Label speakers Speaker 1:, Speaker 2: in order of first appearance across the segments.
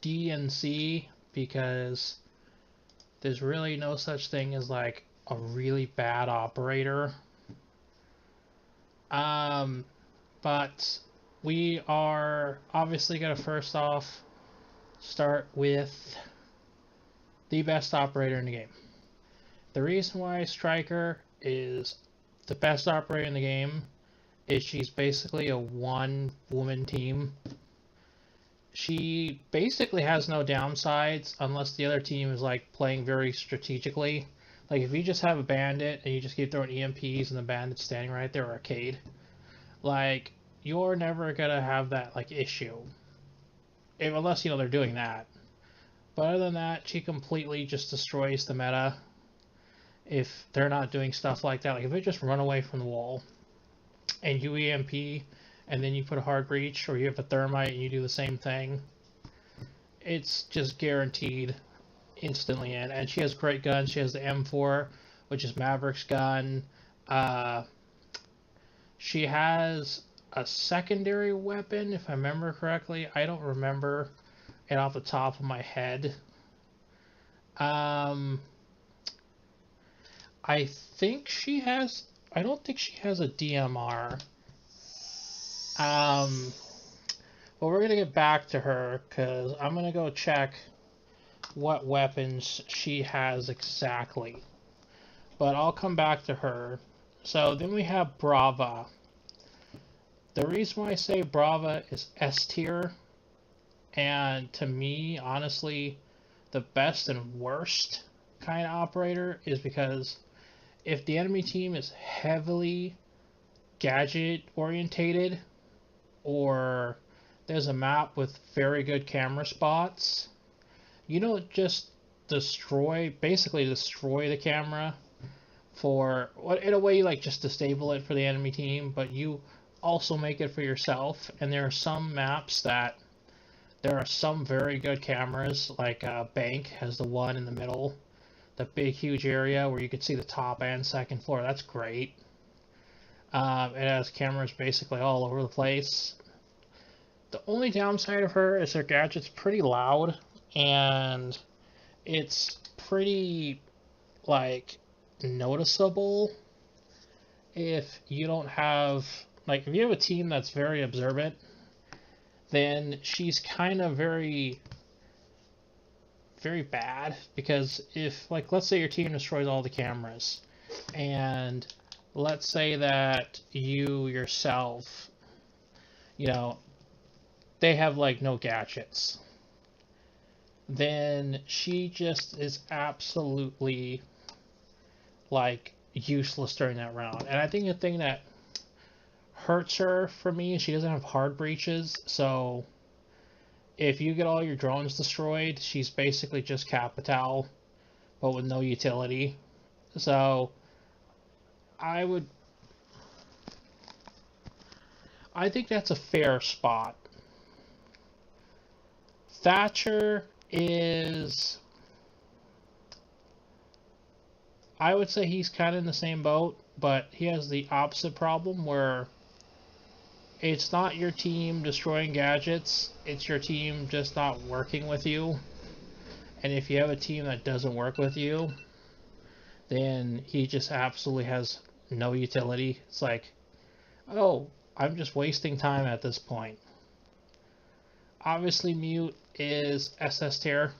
Speaker 1: D and C because there's really no such thing as like a really bad operator. But we are obviously going to first off start with the best operator in the game. The reason why Striker is the best operator in the game is she's basically a one-woman team. She basically has no downsides unless the other team is like playing very strategically. Like if you just have a bandit and you just keep throwing EMPs and the bandit's standing right there, arcade, like you're never gonna have that like issue, unless they're doing that. But other than that, she completely just destroys the meta if they're not doing stuff like that. Like if they just run away from the wall and you EMP and then you put a hard breach, or you have a thermite and you do the same thing, it's just guaranteed instantly in. And she has great guns. She has the M4, which is Maverick's gun. She has a secondary weapon, if I remember correctly. I don't remember it off the top of my head. I think she has... I don't think she has a DMR. But we're going to get back to her, because I'm going to go check what weapons she has exactly. But I'll come back to her. So then we have Brava. The reason why I say Brava is S tier, and to me, honestly, the best and worst kind of operator is because if the enemy team is heavily gadget orientated, or there's a map with very good camera spots, you don't just basically destroy the camera for, in a way, like just disable it for the enemy team, but you also make it for yourself. And there are some maps that there are some very good cameras, like Bank has the one in the middle, the big huge area where you can see the top and second floor. That's great. It has cameras basically all over the place. The only downside of her is her gadget's pretty loud, and it's pretty like noticeable if you don't have, like, if you have a team that's very observant, then she's kind of very bad, because if, like, let's say your team destroys all the cameras, and let's say that you yourself, they have like no gadgets, then she just is absolutely like useless during that round. And I think the thing that hurts her for me is she doesn't have hard breaches, so if you get all your drones destroyed, she's basically just Capital, but with no utility. So I think that's a fair spot. Thatcher is, I would say he's kind of in the same boat, but he has the opposite problem where it's not your team destroying gadgets, it's your team just not working with you. And if you have a team that doesn't work with you, then he just absolutely has no utility. It's like, oh, I'm just wasting time at this point. Obviously, Mute is SS tier.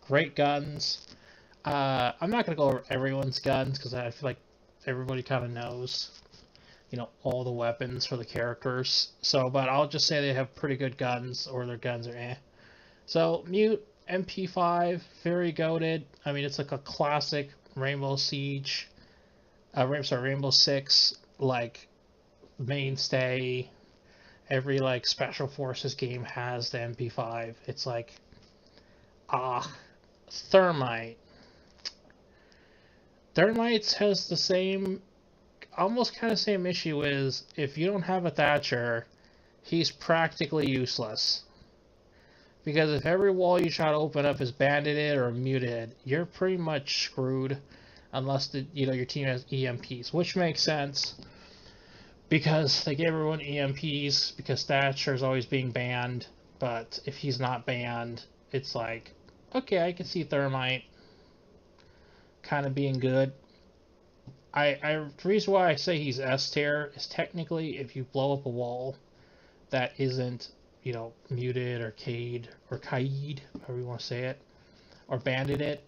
Speaker 1: Great guns. I'm not going to go over everyone's guns because I feel like everybody kind of knows, all the weapons for the characters. So, but I'll just say they have pretty good guns, or their guns are eh. So, Mute, MP5, very goated. I mean, it's like a classic Rainbow Siege, Rainbow Six, like, mainstay. Every, like, Special Forces game has the MP5. It's like, Thermite. Thermite has the same, almost kind of same issue, is if you don't have a Thatcher, he's practically useless. Because if every wall you try to open up is bandited or muted, you're pretty much screwed unless your team has EMPs, which makes sense because they gave everyone EMPs because Thatcher is always being banned. But if he's not banned, it's like, okay, I can see Thermite kind of being good. The reason why I say he's S tier is technically if you blow up a wall that isn't, you know, muted or Cade or Kaid, however you want to say it, or banded,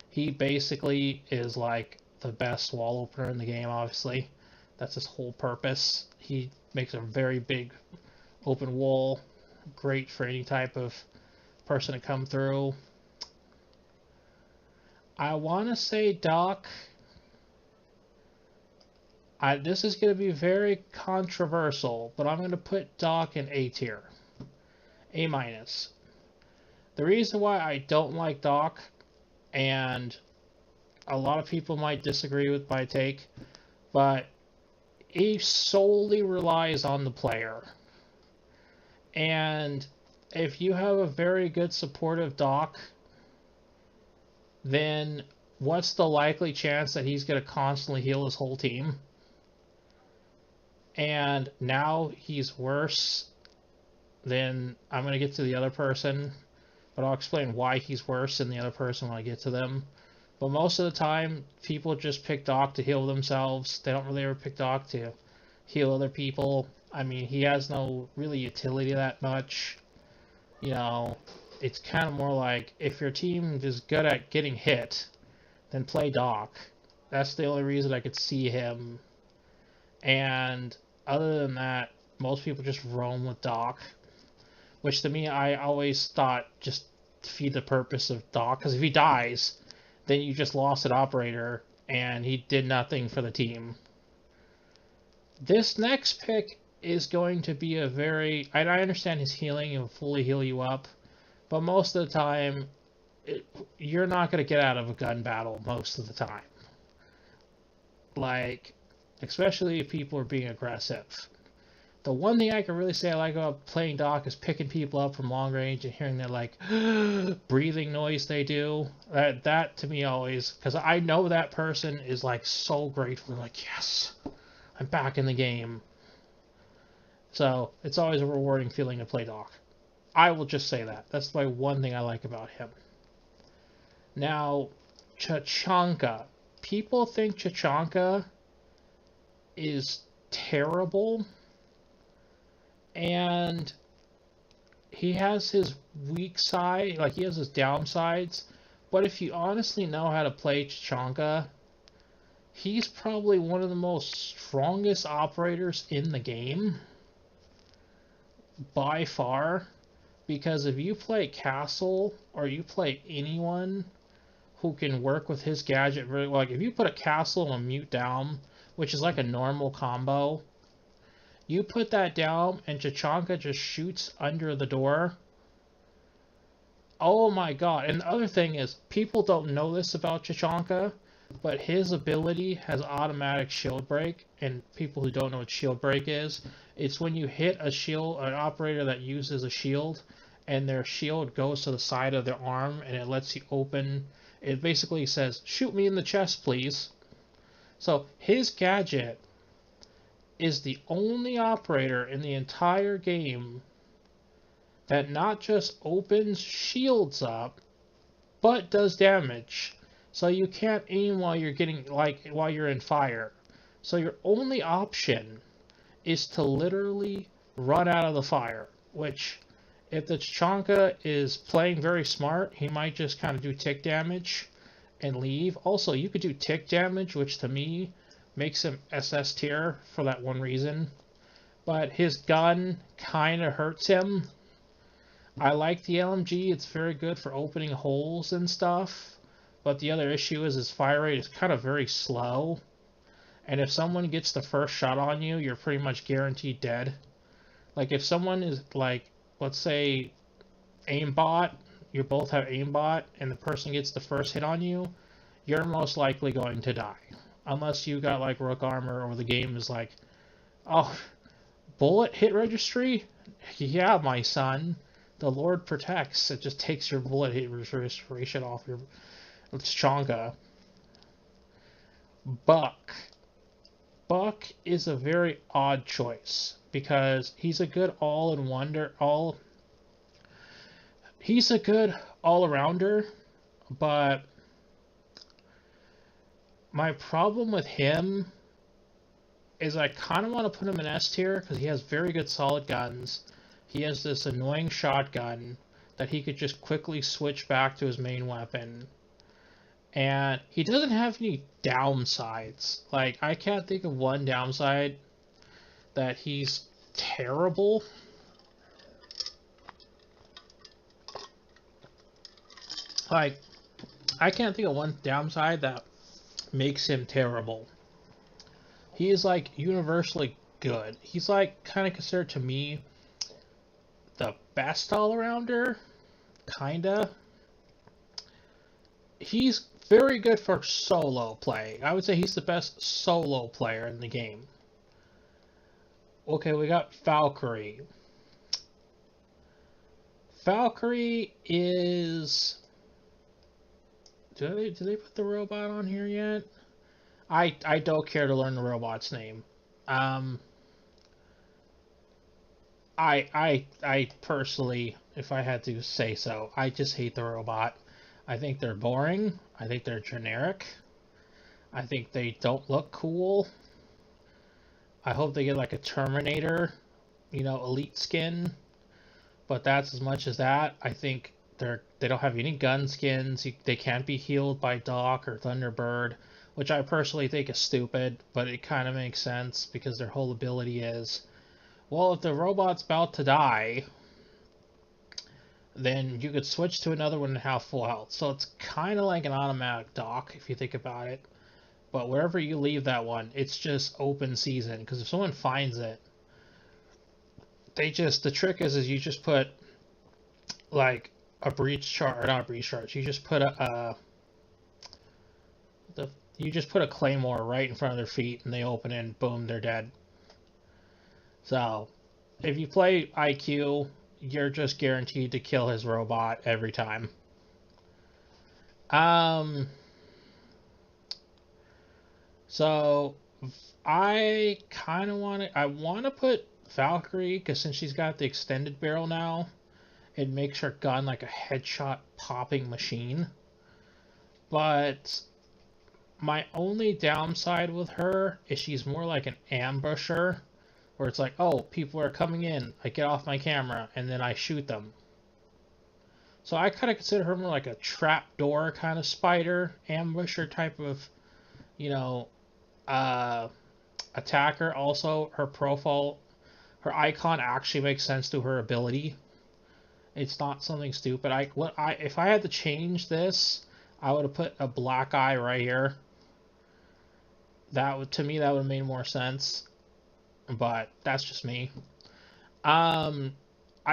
Speaker 1: he basically is like the best wall opener in the game, obviously. That's his whole purpose. He makes a very big open wall, great for any type of person to come through. I want to say Doc. This is going to be very controversial, but I'm going to put Doc in A tier. A minus. The reason why I don't like Doc, and a lot of people might disagree with my take, but he solely relies on the player. And if you have a very good supportive Doc, then what's the likely chance that he's going to constantly heal his whole team? And now he's worse than... I'm going to get to the other person, but I'll explain why he's worse than the other person when I get to them. But most of the time, people just pick Doc to heal themselves. They don't really ever pick Doc to heal other people. I mean, he has no really utility that much. You know, it's kind of more like, if your team is good at getting hit, then play Doc. That's the only reason I could see him. And other than that, most people just roam with Doc. Which to me, I always thought just defeat the purpose of Doc. Because if he dies, then you just lost an operator, and he did nothing for the team. This next pick is going to be a very... I understand his healing, he'll fully heal you up. But most of the time, you're not going to get out of a gun battle most of the time. Like, especially if people are being aggressive. The one thing I can really say I like about playing Doc is picking people up from long range and hearing that, like, breathing noise they do. That to me always... Because I know that person is, like, so grateful. They're like, yes, I'm back in the game. So, it's always a rewarding feeling to play Doc. I will just say that. That's my one thing I like about him. Now, Tachanka. People think Tachanka is terrible. And he has his weak side, like he has his downsides. But if you honestly know how to play Tachanka, he's probably one of the most strongest operators in the game. By far. Because if you play Castle, or you play anyone who can work with his gadget really well, like if you put a Castle and a Mute down, which is like a normal combo, you put that down and Tachanka just shoots under the door. Oh my god. And the other thing is, people don't know this about Tachanka, but his ability has automatic shield break. And people who don't know what shield break is, it's when you hit a shield, an operator that uses a shield, and their shield goes to the side of their arm and it lets you open. It basically says, shoot me in the chest, please. So his gadget is the only operator in the entire game that not just opens shields up, but does damage. So you can't aim while you're while you're in fire. So your only option is to literally run out of the fire, which if the Tachanka is playing very smart, he might just kind of do tick damage and leave. Also, you could do tick damage, which to me makes him SS tier for that one reason. But his gun kind of hurts him. I like the LMG. It's very good for opening holes and stuff. But the other issue is his fire rate is kind of very slow. And if someone gets the first shot on you, you're pretty much guaranteed dead. Like if someone is like, let's say, aimbot, you both have aimbot, and the person gets the first hit on you, you're most likely going to die. Unless you got like Rook Armor, or the game is like, oh, bullet hit registry? Yeah, my son. The Lord protects. It just takes your bullet hit registration off your Tachanka. Buck. Buck is a very odd choice because he's a good he's a good all-arounder, but my problem with him is I kind of want to put him in S tier because he has very good solid guns. He has this annoying shotgun that he could just quickly switch back to his main weapon. And he doesn't have any downsides. Like, I can't think of one downside that he's terrible. Like, I can't think of one downside that makes him terrible. He is, like, universally good. He's, like, kind of considered to me the best all-arounder. Kinda. He's very good for solo play. I would say he's the best solo player in the game. Okay, we got Valkyrie. Valkyrie is... Do they put the robot on here yet? I don't care to learn the robot's name. I personally, if I had to say so, I just hate the robot. I think they're boring. I think they're generic. I think they don't look cool. I hope they get like a Terminator, you know, elite skin. But that's as much as that. I think they don't have any gun skins. They can't be healed by Doc or Thunderbird, which I personally think is stupid, but it kind of makes sense because their whole ability is, well, if the robot's about to die, then you could switch to another one and have full health. So it's kind of like an automatic Doc if you think about it. But wherever you leave that one, it's just open season. Because if someone finds it, the trick is you just put like a breach charge, or not a breach charge. You just put you just put a claymore right in front of their feet, and they open it, and boom, they're dead. So, if you play IQ, you're just guaranteed to kill his robot every time. So I kind of want to put Valkyrie, because since she's got the extended barrel now, it makes her gun like a headshot popping machine. But my only downside with her is she's more like an ambusher, where it's like, oh, people are coming in, I get off my camera, and then I shoot them. So I kind of consider her more like a trapdoor kind of spider, ambusher type of, you know, attacker. Also, her profile, her icon actually makes sense to her ability. It's not something stupid. If I had to change this, I would have put a black eye right here. To me, that would have made more sense. But that's just me. I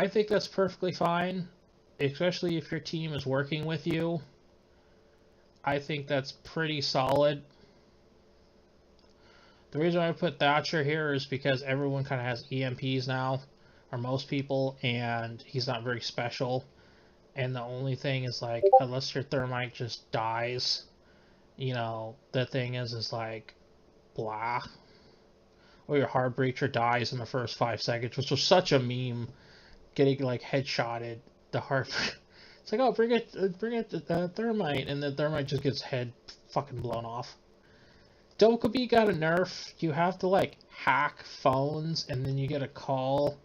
Speaker 1: think that's perfectly fine, especially if your team is working with you. I think that's pretty solid. The reason I put Thatcher here is because everyone kind of has EMPs now, or most people, and he's not very special. And the only thing is, like, unless your thermite just dies, you know, the thing is like, blah. Or your hard breacher dies in the first 5 seconds, which was such a meme, getting like headshotted. The hard, it's like, oh, bring it the thermite, and the thermite just gets head fucking blown off. Dokkaebi got a nerf. You have to like hack phones, and then you get a call.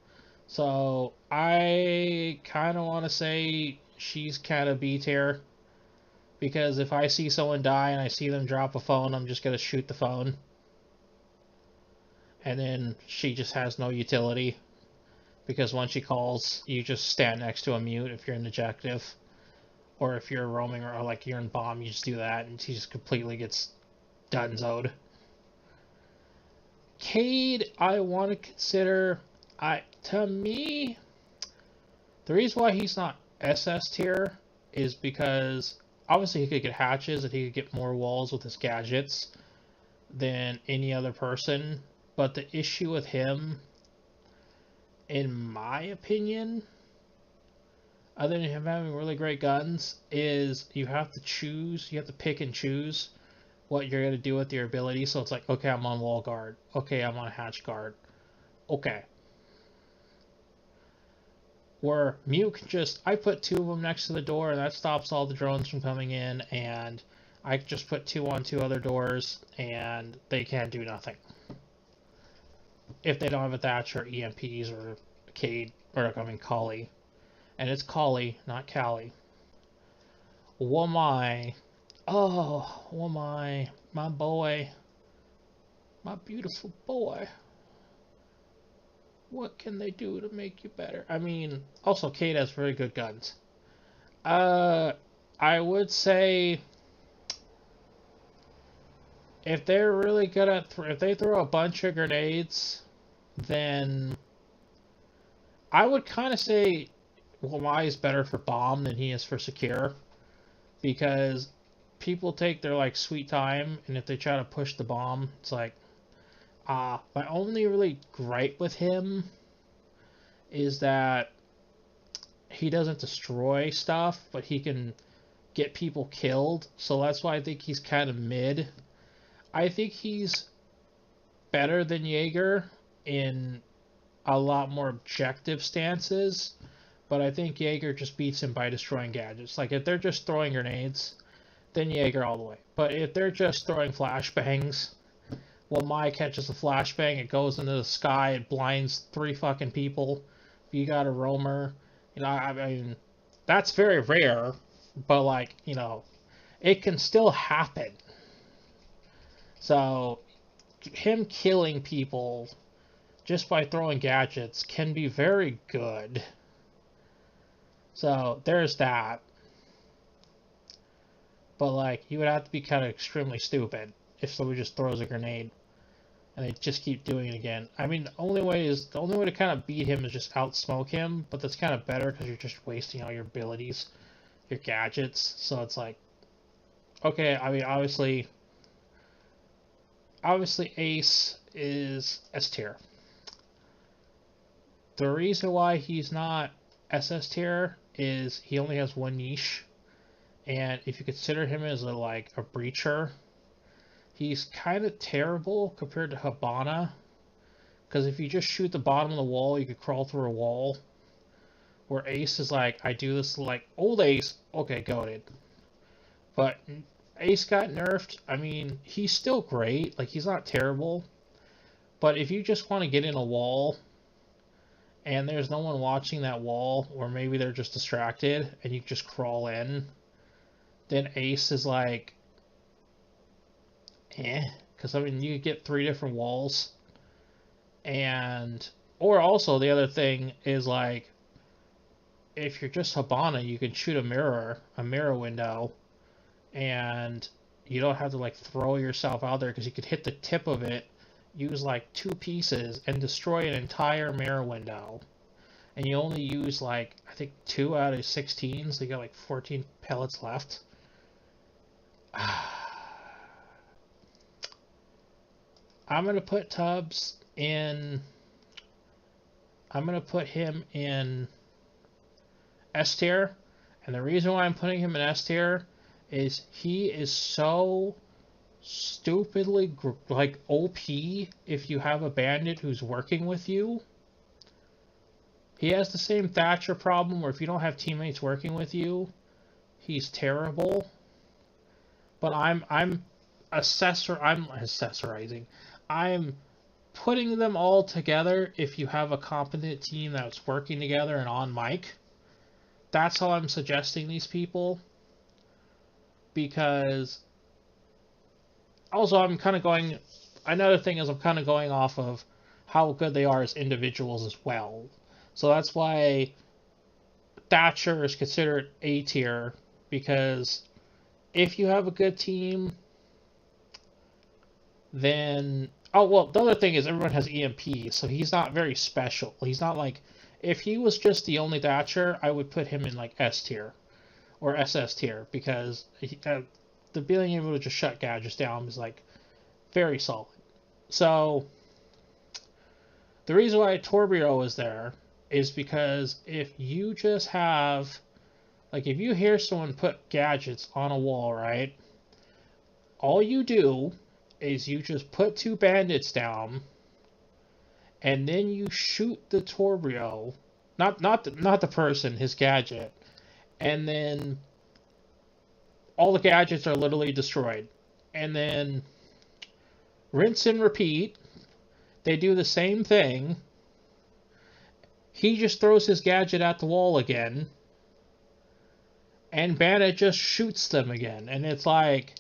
Speaker 1: So I kind of want to say she's kind of B tier, because if I see someone die and I see them drop a phone, I'm just gonna shoot the phone. And then she just has no utility, because when she calls, you just stand next to a mute if you're in objective, or if you're roaming, or like you're in bomb, you just do that, and she just completely gets dunzoed. Cade, I want to consider. To me, the reason why he's not SS tier is because obviously he could get hatches and he could get more walls with his gadgets than any other person. But the issue with him, in my opinion, other than him having really great guns, is you have to pick and choose what you're going to do with your ability. So it's like, okay, I'm on wall guard. Okay, I'm on hatch guard. Okay. Where Mew can just, I put 2 of them next to the door, and that stops all the drones from coming in, and I just put 2 on 2 other doors, and they can't do nothing. If they don't have a Thatcher, EMPs, or Cade, or I mean Kali. And it's Kali, not Callie. Womai. Oh, Womai. My boy. My beautiful boy. What can they do to make you better? I mean, also Cade has very good guns. I would say if they're really good at if they throw a bunch of grenades, then I would kind of say Why is better for bomb than he is for secure, because people take their like sweet time, and if they try to push the bomb, it's like my only really gripe with him is that he doesn't destroy stuff, but he can get people killed. So that's why I think he's kind of mid. I think he's better than Jaeger in a lot more objective stances, but I think Jaeger just beats him by destroying gadgets. Like, if they're just throwing grenades, then Jaeger all the way. But if they're just throwing flashbangs, well, Mai catches a flashbang, it goes into the sky, it blinds 3 fucking people. If you got a roamer, you know, I mean, that's very rare, but, like, you know, it can still happen. So, him killing people just by throwing gadgets can be very good. So, there's that. But, like, you would have to be kind of extremely stupid if somebody just throws a grenade and they just keep doing it again. I mean, the only way to kind of beat him is just outsmoke him, but that's kind of better because you're just wasting all your abilities, your gadgets. So it's like, okay, I mean, obviously Ace is S tier. The reason why he's not SS tier is he only has 1 niche, and if you consider him as a breacher, he's kind of terrible compared to Hibana, because if you just shoot the bottom of the wall, you could crawl through a wall. Where Ace is like, I do this like old Ace, okay, goated. But Ace got nerfed. I mean, he's still great, like he's not terrible. But if you just want to get in a wall and there's no one watching that wall, or maybe they're just distracted and you just crawl in, then Ace is like, because I mean, you could get 3 different walls, or also the other thing is, like, if you're just Hibana, you can shoot a mirror window, and you don't have to like throw yourself out there, because you could hit the tip of it, use like 2 pieces, and destroy an entire mirror window, and you only use like I think 2 out of 16, so you got like 14 pellets left. I'm gonna put Tubbs in. I'm gonna put him in S tier, and the reason why I'm putting him in S tier is he is so stupidly like OP if you have a bandit who's working with you. He has the same Thatcher problem where if you don't have teammates working with you, he's terrible. But I'm accessorizing. I'm putting them all together if you have a competent team that's working together and on mic. That's how I'm suggesting these people. Because also I'm kind of going, another thing is I'm kind of going off of how good they are as individuals as well. So that's why Thatcher is considered A tier, because if you have a good team, then oh well, the other thing is everyone has EMP, so he's not very special. He's not like, if he was just the only Thatcher, I would put him in like S tier or SS tier, because the being able to just shut gadgets down is like very solid. So the reason why Torbjorn is there is because if you just have, like, if you hear someone put gadgets on a wall, right? All you do is you just put two bandits down, and then you shoot the Torbrio, not the person, his gadget, and then all the gadgets are literally destroyed. And then rinse and repeat. They do the same thing. He just throws his gadget at the wall again, and Bandit just shoots them again. And it's like,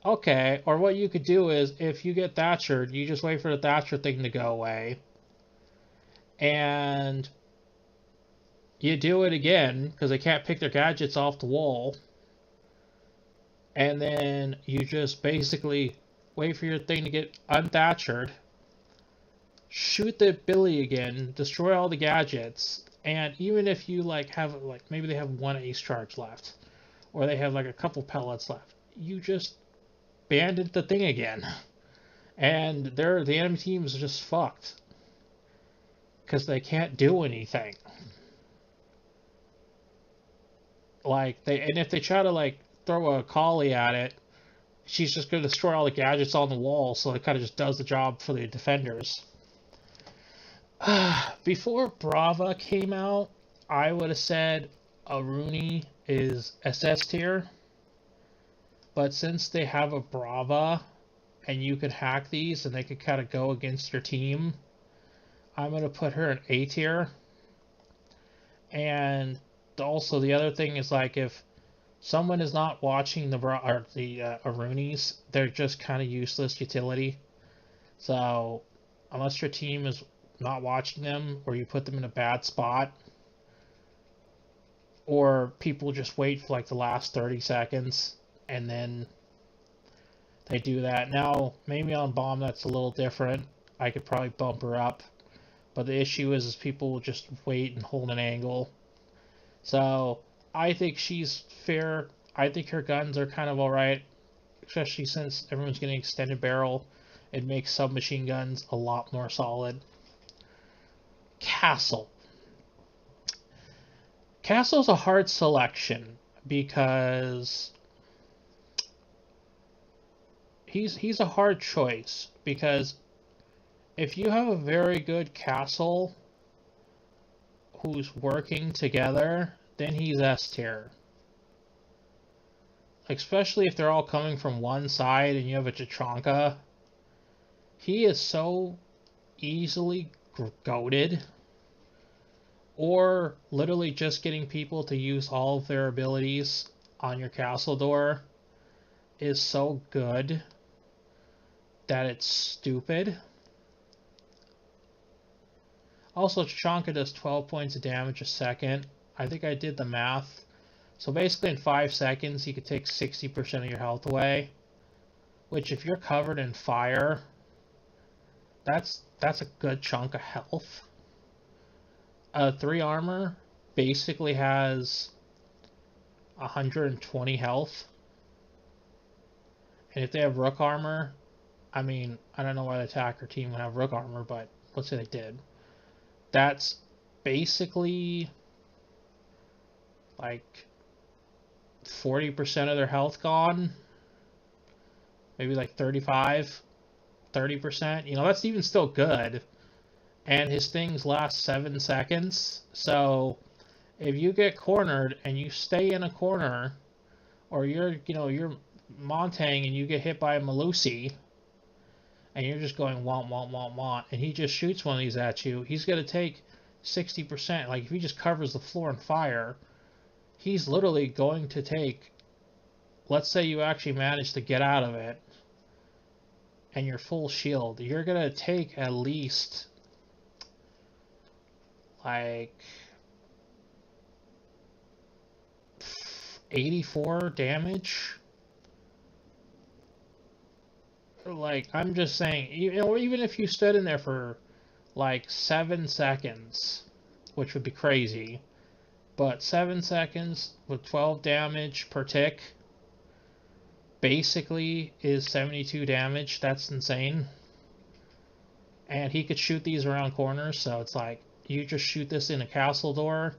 Speaker 1: okay, or what you could do is, if you get Thatchered, you just wait for the Thatcher thing to go away, and you do it again, because they can't pick their gadgets off the wall, and then you just basically wait for your thing to get unthatchered, shoot the Billy again, destroy all the gadgets, and even if you have maybe they have one ace charge left, or they have like a couple pellets left, you just bandit the thing again, and the enemy team is just fucked because they can't do anything. And if they try to throw a collie at it, she's just going to destroy all the gadgets on the wall, so it kind of just does the job for the defenders. Before Brava came out, I would have said Aruni is SS tier. But since they have a Brava, and you can hack these, and they can kind of go against your team, I'm going to put her in A tier. And also the other thing is, if someone is not watching the Arunis, they're just kind of useless utility. So unless your team is not watching them, or you put them in a bad spot, or people just wait for the last 30 seconds and then they do that. Now maybe on Bomb that's a little different. I could probably bump her up, but the issue is people will just wait and hold an angle. So I think she's fair. I think her guns are kind of alright, especially since everyone's getting extended barrel. It makes submachine guns a lot more solid. Castle. Castle's a hard selection because he's a hard choice, because if you have a very good Castle who's working together, then he's S tier. Especially if they're all coming from one side and you have a Chitranka. He is so easily goated. Or literally just getting people to use all of their abilities on your castle door is so good that it's stupid. Also, Chitranka does 12 points of damage a second. I think I did the math. So basically in 5 seconds, you could take 60% of your health away. Which, if you're covered in fire, that's a good chunk of health. 3 armor basically has 120 health. And if they have rook armor, I mean, I don't know why the attacker team would have rook armor, but let's say they did. That's basically 40% of their health gone. Maybe 35, 30%. That's even still good. And his things last 7 seconds. So if you get cornered and you stay in a corner, or you're Montang and you get hit by a Malusi, and you're just going want, and he just shoots one of these at you, he's going to take 60%. If he just covers the floor in fire, he's literally going to take, let's say you actually manage to get out of it, and you're full shield, you're going to take at least 84 damage. I'm just saying, even if you stood in there for 7 seconds, which would be crazy, but 7 seconds with 12 damage per tick basically is 72 damage. That's insane. And he could shoot these around corners, so it's you just shoot this in a castle door,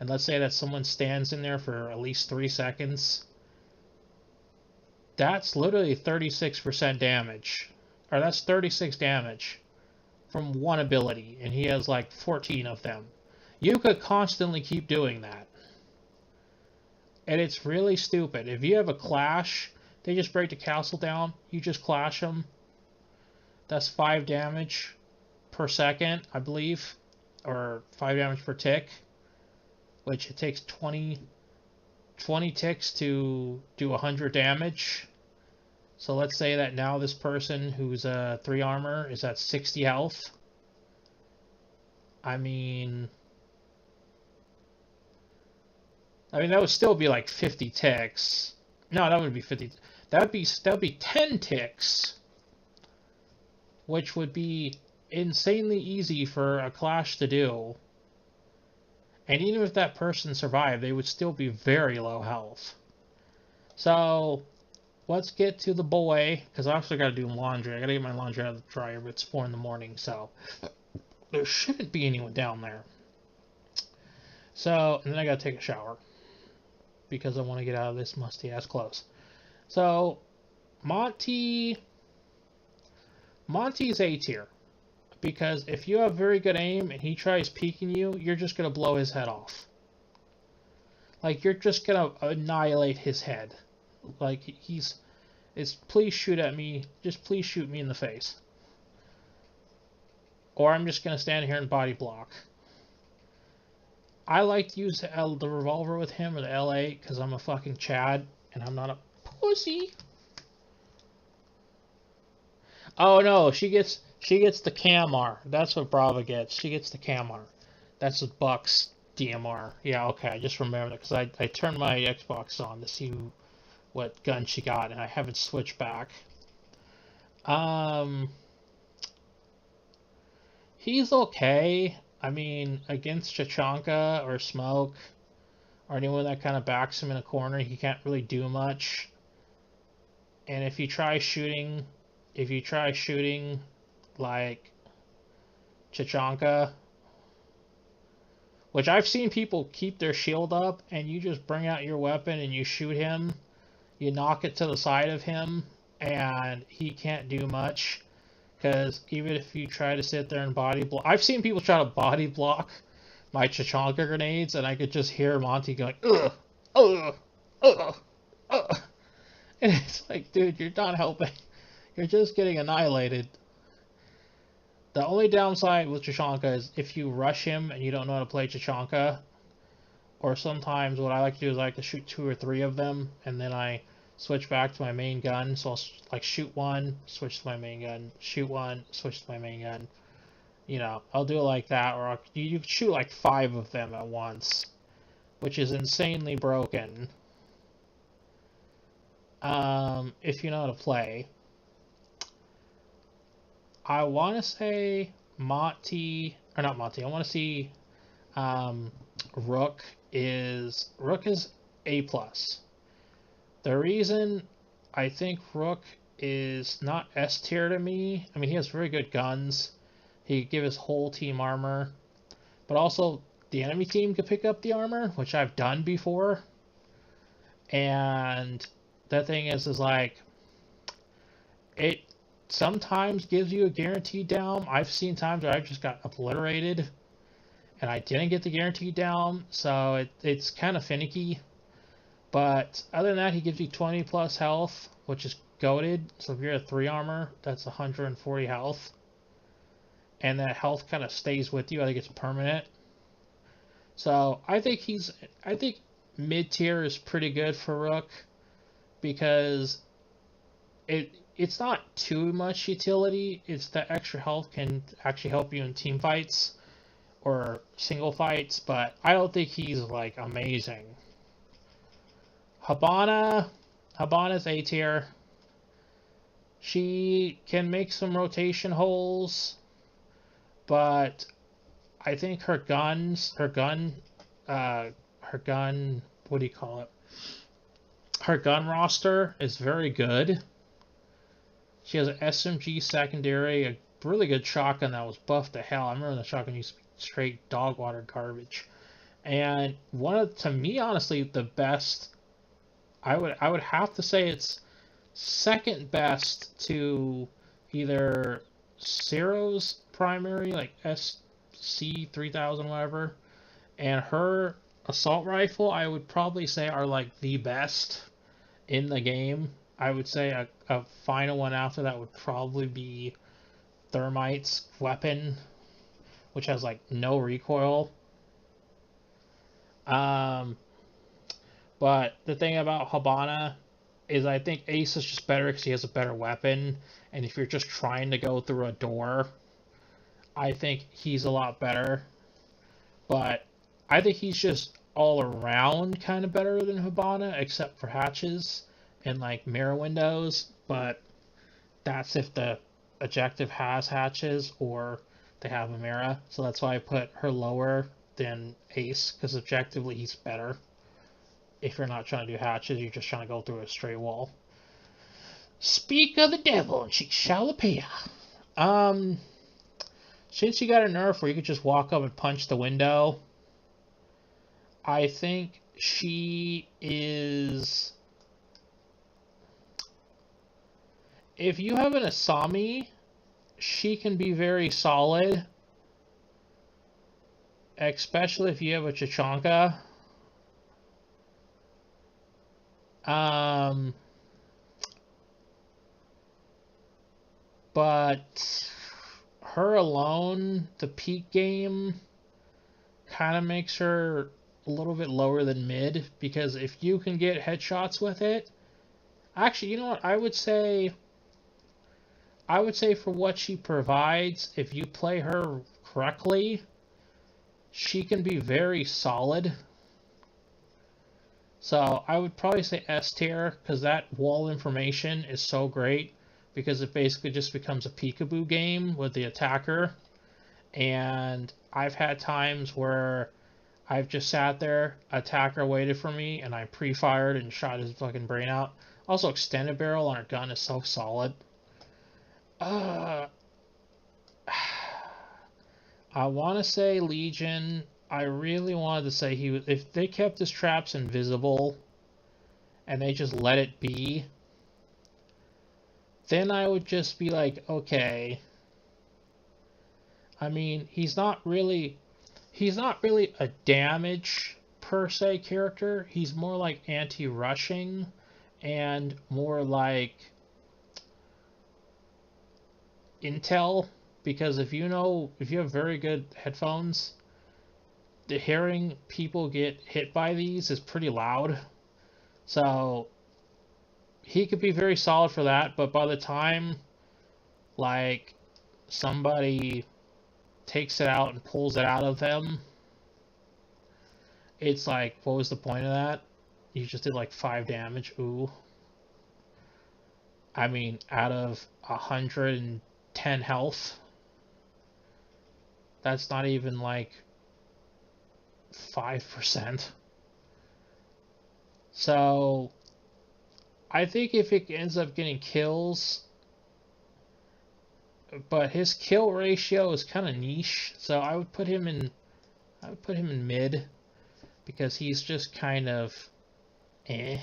Speaker 1: and let's say that someone stands in there for at least 3 seconds. That's literally 36% damage. Or that's 36 damage from one ability, and he has like 14 of them. You could constantly keep doing that. And it's really stupid. If you have a clash, they just break the castle down, you just clash them. That's 5 damage per second, I believe. Or 5 damage per tick. Which it takes 20 ticks to do 100 damage. So let's say that now this person who's 3 armor is at 60 health. I mean that would still be like 50 ticks. No, that would be 50. That would be 10 ticks, which would be insanely easy for a clash to do. And even if that person survived, they would still be very low health. So let's get to the boy, because I also got to do laundry. I got to get my laundry out of the dryer, but it's 4 in the morning, so there shouldn't be anyone down there. So, and then I got to take a shower, because I want to get out of this musty-ass clothes. So, Monty's A tier. Because if you have very good aim and he tries peeking you, you're just going to blow his head off. Like, you're just going to annihilate his head. Like, please shoot at me. Just please shoot me in the face. Or I'm just going to stand here and body block. I like to use the revolver with him, or the L8, because I'm a fucking Chad, and I'm not a pussy. Oh no, she gets the CAMR. That's what Brava gets. She gets the CAMR. That's the Buck's DMR. Yeah, okay, I just remembered it, because I turned my Xbox on to see what gun she got, and I haven't switched back. He's okay. I mean, against Chachanka or Smoke, or anyone that kind of backs him in a corner, he can't really do much. And if you try shooting like Chachanka, which I've seen people keep their shield up, and you just bring out your weapon and you shoot him, you knock it to the side of him, and he can't do much. Because even if you try to sit there and body block, I've seen people try to body block my Chachanka grenades, and I could just hear Monty going, ugh, ugh, ugh, ugh. And it's like, dude, you're not helping. You're just getting annihilated. The only downside with Chachanka is if you rush him and you don't know how to play Chachanka, or sometimes what I like to do is I like to shoot 2 or 3 of them, and then I switch back to my main gun. So I'll like shoot one, switch to my main gun, shoot one, switch to my main gun. You know, I'll do it like that, or you shoot like 5 of them at once, which is insanely broken. If you know how to play. I want to say Monty, or not Monty. I want to see Rook is A+. The reason I think Rook is not S tier to me, I mean, he has very good guns. He could give his whole team armor, but also the enemy team could pick up the armor, which I've done before. And the thing is like, it sometimes gives you a guaranteed down. I've seen times where I just got obliterated and I didn't get the guaranteed down, so it's kind of finicky. But other than that, he gives you 20 plus health, which is goated. So if you're at 3 armor, that's 140 health. And that health kind of stays with you. I think it's permanent. So I think mid tier is pretty good for Rook, because it's not too much utility. It's the extra health can actually help you in team fights or single fights, but I don't think he's like amazing. Habana's A tier. She can make some rotation holes, but I think her gun, what do you call it? Her gun roster is very good. She has an SMG secondary, a really good shotgun that was buffed to hell. I remember the shotgun used to be straight dog water garbage. And to me, honestly, the best, I would have to say it's second best to either Zero's primary, like SC3000, whatever, and her assault rifle, I would probably say are like the best in the game. I would say a final one after that would probably be Thermite's weapon, which has like no recoil. But the thing about Habana is I think Ace is just better because he has a better weapon, and if you're just trying to go through a door, I think he's a lot better. But I think he's just all around kind of better than Habana, except for hatches and like mirror windows. But that's if the objective has hatches or they have a mirror. So that's why I put her lower than Ace, because objectively he's better. If you're not trying to do hatches, you're just trying to go through a straight wall. Speak of the devil, and she shall appear. Since you got a nerf where you could just walk up and punch the window, I think she is... If you have an Asami, she can be very solid. Especially if you have a Chachanka. But her alone, the peak game, kind of makes her a little bit lower than mid, because if you can get headshots with it, actually, you know what, I would say for what she provides, if you play her correctly, she can be very solid. So I would probably say S tier, because that wall information is so great, because it basically just becomes a peekaboo game with the attacker. And I've had times where I've just sat there, attacker waited for me, and I pre-fired and shot his fucking brain out. Also, extended barrel on her gun is so solid. I want to say Legion. I really wanted to say he was... If they kept his traps invisible and they just let it be, then I would just be like, okay. I mean, he's not really a damage per se character. He's more like anti-rushing and more like intel, because if you have very good headphones, the hearing people get hit by these is pretty loud. So he could be very solid for that, but by the time like somebody takes it out and pulls it out of them, it's like, what was the point of that? You just did like 5 damage. Ooh. I mean, out of 110 health, that's not even like 5%. So I think if it ends up getting kills, but his kill ratio is kind of niche, so I would put him in mid, because he's just kind of eh.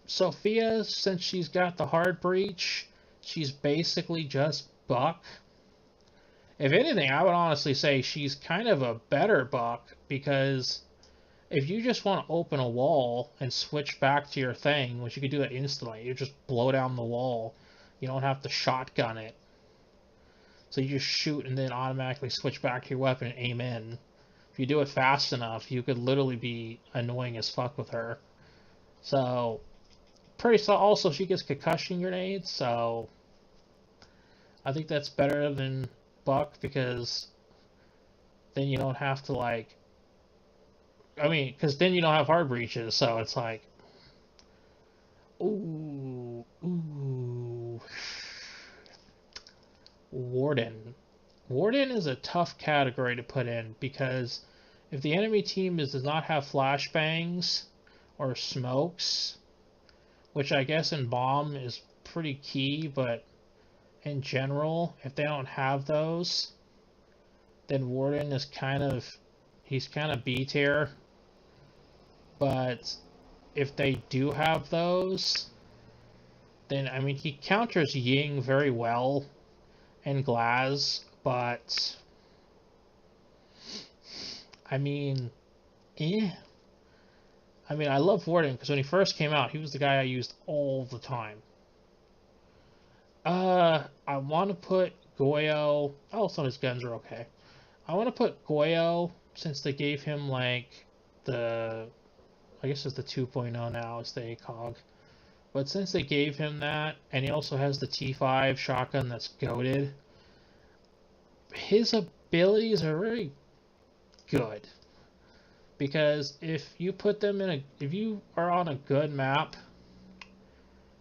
Speaker 1: Sophia, since she's got the hard breach, she's basically just Buck. If anything, I would honestly say she's kind of a better Buck, because if you just want to open a wall and switch back to your thing, which you could do that instantly, you just blow down the wall. You don't have to shotgun it. So you just shoot and then automatically switch back to your weapon and aim in. If you do it fast enough, you could literally be annoying as fuck with her. So, also she gets concussion grenades, so I think that's better than Buck, because then you don't have to like... I mean, because then you don't have hard breaches, so it's like... Ooh. Warden. Warden is a tough category to put in, because if the enemy team does not have flashbangs or smokes, which I guess in bomb is pretty key, but in general, if they don't have those, then Warden is he's kind of B tier. But if they do have those, then, I mean, he counters Ying very well and Glaz, but, I mean, eh. I mean, I love Warden, because when he first came out, he was the guy I used all the time. I want to put Goyo. Oh, some of his guns are okay. I want to put Goyo, since they gave him, like, the... I guess it's the 2.0 now, it's the ACOG. But since they gave him that, and he also has the T5 shotgun that's goated, his abilities are very good. Because if you put them in a... If you are on a good map,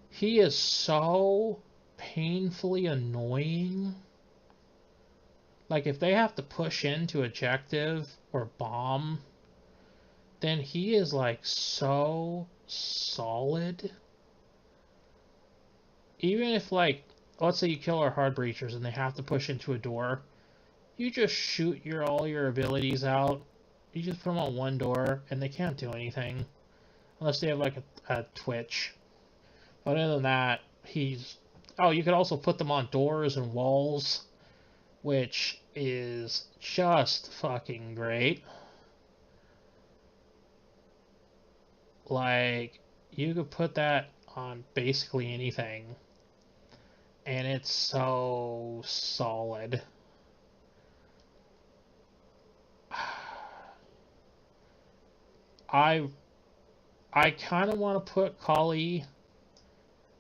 Speaker 1: he is so painfully annoying. Like, if they have to push into objective or bomb, then he is, like, so solid. Even if, like, let's say you kill our hard breachers and they have to push into a door, you just shoot all your abilities out. You just put them on one door, and they can't do anything. Unless they have, like, a twitch. But other than that, he's... Oh, you could also put them on doors and walls, which is just fucking great. Like, you could put that on basically anything, and it's so solid. I kind of want to put Kali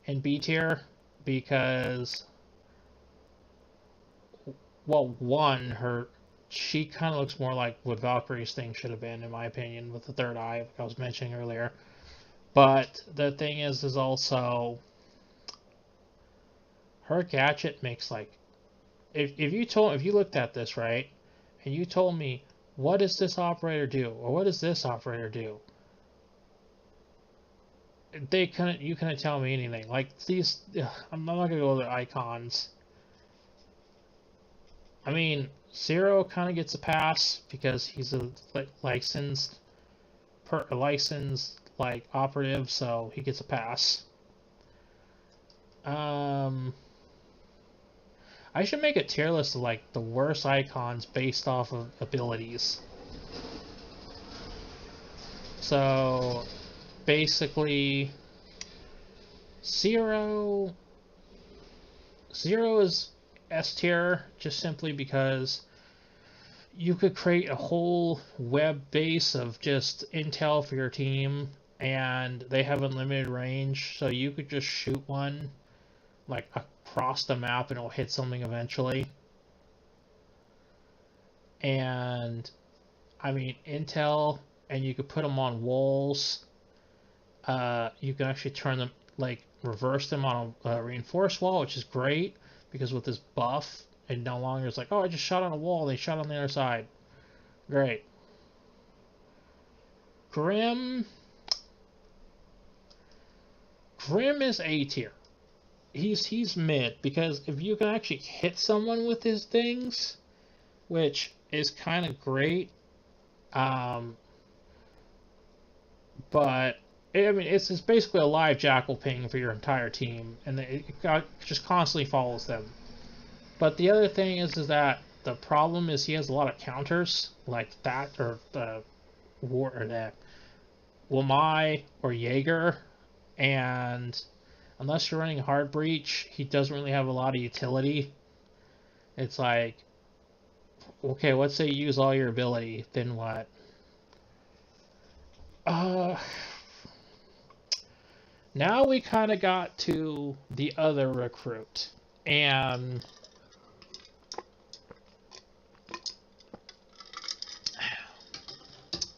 Speaker 1: in B tier because, well, one, she kind of looks more like what Valkyrie's thing should have been, in my opinion, with the third eye, like I was mentioning earlier. But the thing is also her gadget makes, like, if you looked at this, right, and you told me, what does this operator do, or what does this operator do, you couldn't tell me anything. Like, these, I'm not gonna go to the icons. I mean, Zero kind of gets a pass because he's a licensed like operative, so he gets a pass. I should make a tier list of, like, the worst icons based off of abilities. So basically, Zero is S tier just simply because you could create a whole web base of just intel for your team, and they have unlimited range, so you could just shoot one, like, across the map and it'll hit something eventually. And, I mean, intel, and you could put them on walls. You can actually turn them, like, reverse them on a reinforced wall, which is great, because with this buff, it no longer is like, oh, I just shot on a wall, they shot on the other side. Great. Grim is A tier. He's mid, because if you can actually hit someone with his things, which is kind of great, but I mean, it's basically a live jackal ping for your entire team, and it just constantly follows them. But the other thing is that the problem is he has a lot of counters, like that, or the Wamai or Jaeger, and unless you're running hard breach, he doesn't really have a lot of utility. It's like, okay, let's say you use all your ability, then what? Now we kind of got to the other recruit, and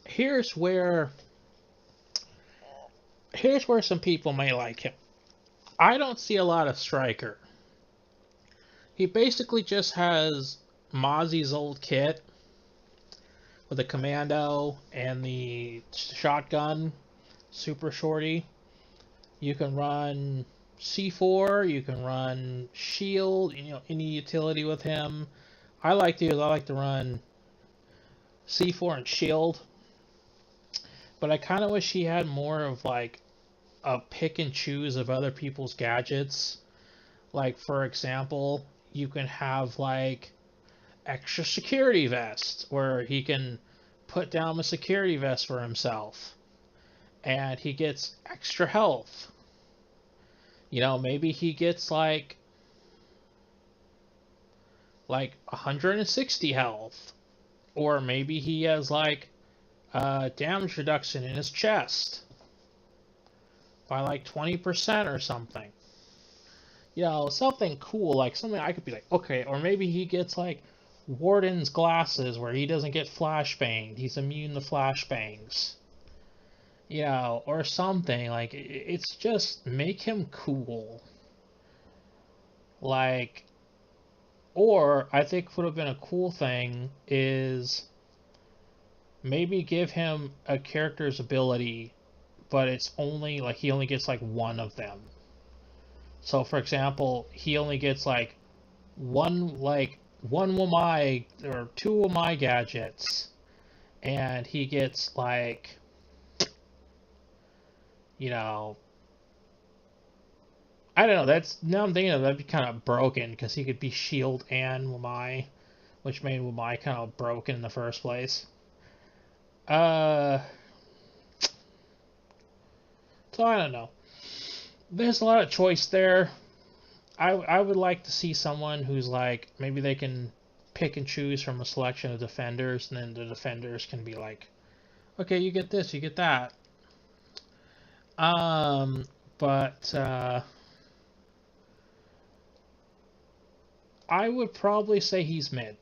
Speaker 1: here's where some people may like him. I don't see a lot of Striker. He basically just has Mozzie's old kit with the commando and the shotgun, super shorty. You can run C4, you can run shield, any utility with him. I like to run C4 and shield, but I kind of wish he had more of like a pick and choose of other people's gadgets. Like, for example, you can have like extra security vest where he can put down a security vest for himself and he gets extra health. You know, maybe he gets like 160 health, or maybe he has like damage reduction in his chest by like 20% or something. You know, something cool, like something I could be like, okay, or maybe he gets like Warden's glasses where he doesn't get flashbanged. He's immune to flashbangs. You know, or something. Like, it's just make him cool. Like, or I think would have been a cool thing is maybe give him a character's ability, but it's only like he only gets like one of them. So for example, he only gets like one Wamai or two Wamai gadgets, and he gets like, you know, I don't know. That's now I'm thinking of that'd be kind of broken because he could be shield and Wamai, which made Wamai kind of broken in the first place. So I don't know. There's a lot of choice there. I would like to see someone who's like, maybe they can pick and choose from a selection of defenders, and then the defenders can be like, okay, you get this, you get that. But I would probably say he's mid.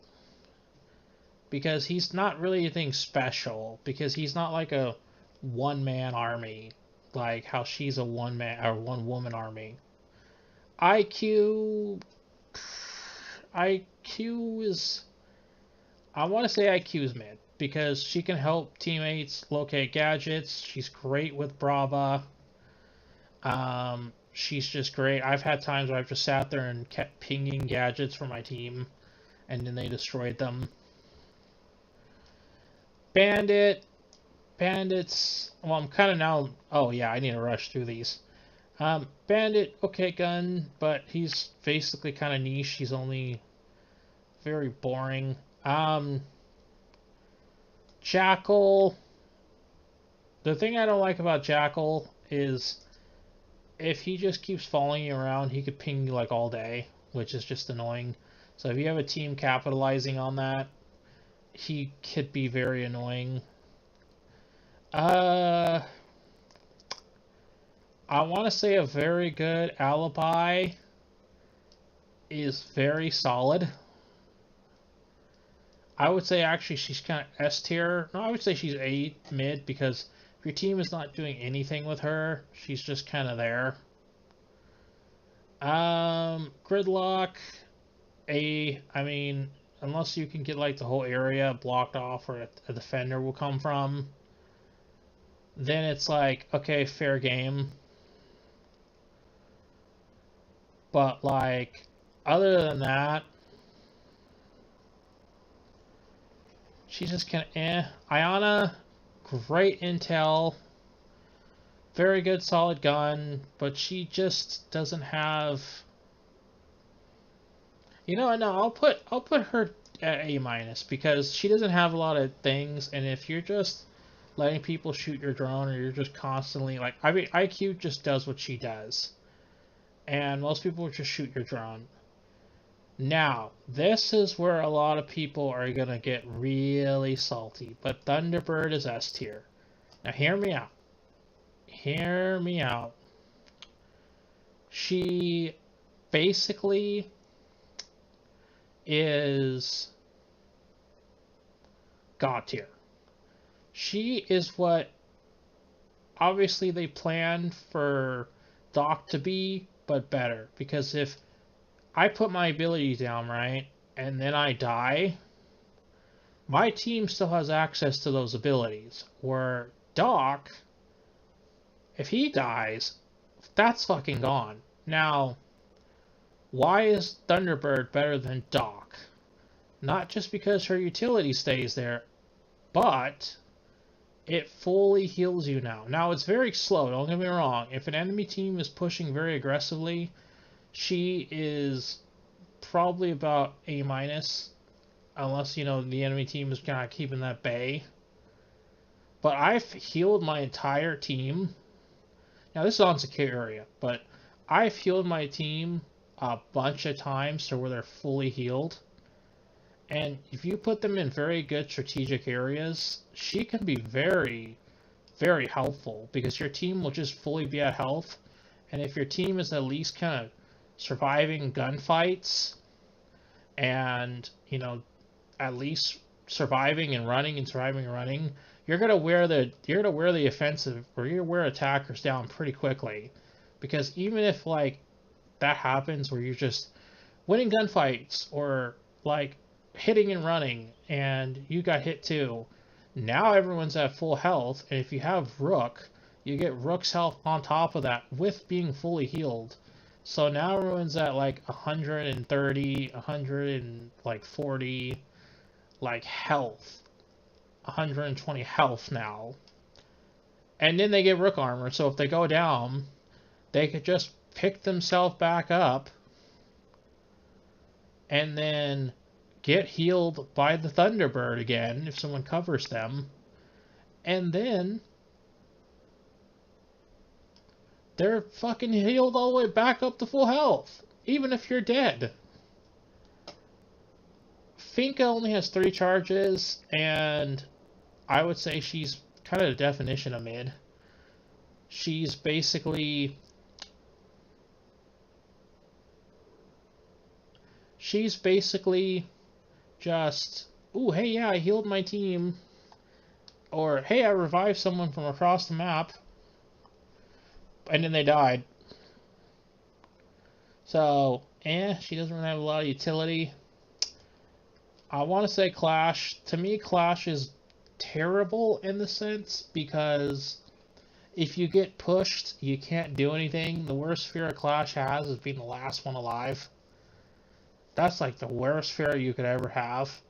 Speaker 1: Because he's not really anything special. Because he's not like a one-man army. Like how she's a one-man or one-woman army. IQ is... I want to say IQ is mid. Because she can help teammates locate gadgets. She's great with Brava. She's just great. I've had times where I've just sat there and kept pinging gadgets for my team, and then they destroyed them. Bandits. Well, I'm kind of now. Oh yeah, I need to rush through these. Bandit, okay, gun, but he's basically kind of niche. He's only very boring. Jackal. The thing I don't like about Jackal is, if he just keeps following you around, he could ping you like all day, which is just annoying. So if you have a team capitalizing on that, he could be very annoying. I want to say a very good alibi is very solid. I would say actually she's kind of S tier. No, I would say she's A mid, because if your team is not doing anything with her, she's just kind of there. Gridlock, A. I mean, unless you can get like the whole area blocked off where a defender will come from, then it's like, okay, fair game. But like, other than that, she's just kind of eh. Ayana, great intel, very good solid gun, but she just doesn't have. You know, no, I'll put her at A minus, because she doesn't have a lot of things, and if you're just letting people shoot your drone, or you're just constantly like, I mean, IQ just does what she does, and most people just shoot your drone. Now, this is where a lot of people are gonna get really salty, but Thunderbird is S tier. Now, hear me out. Hear me out. She basically is God tier. She is what obviously they planned for Doc to be, but better. Because if I put my abilities down, right, and then I die, my team still has access to those abilities. Where Doc, if he dies, that's fucking gone. Now, why is Thunderbird better than Doc? Not just because her utility stays there, but it fully heals you now. Now, it's very slow, don't get me wrong. If an enemy team is pushing very aggressively, she is probably about A minus, unless, you know, the enemy team is kind of keeping that bay. But I've healed my entire team. Now, this is on secure area, but I've healed my team a bunch of times to where they're fully healed. And if you put them in very good strategic areas, she can be very, very helpful because your team will just fully be at health. And if your team is at least kind of surviving gunfights and, you know, at least surviving and running and surviving and running, you're gonna wear the offensive, or you're gonna wear attackers down pretty quickly. Because even if like that happens where you're just winning gunfights or like hitting and running and you got hit too, now everyone's at full health, and if you have Rook, you get Rook's health on top of that with being fully healed. So now everyone's at like 130, 140 like health, 120 health now. And then they get Rook armor, so if they go down, they could just pick themselves back up and then get healed by the Thunderbird again if someone covers them. And then they're fucking healed all the way back up to full health, even if you're dead. Finka only has 3 charges, and I would say she's kind of the definition of mid. She's basically just, ooh, hey, yeah, I healed my team. Or, hey, I revived someone from across the map. And then they died. So, she doesn't really have a lot of utility. I want to say Clash. To me, Clash is terrible in the sense because if you get pushed, you can't do anything. The worst fear a Clash has is being the last one alive. That's like the worst fear you could ever have.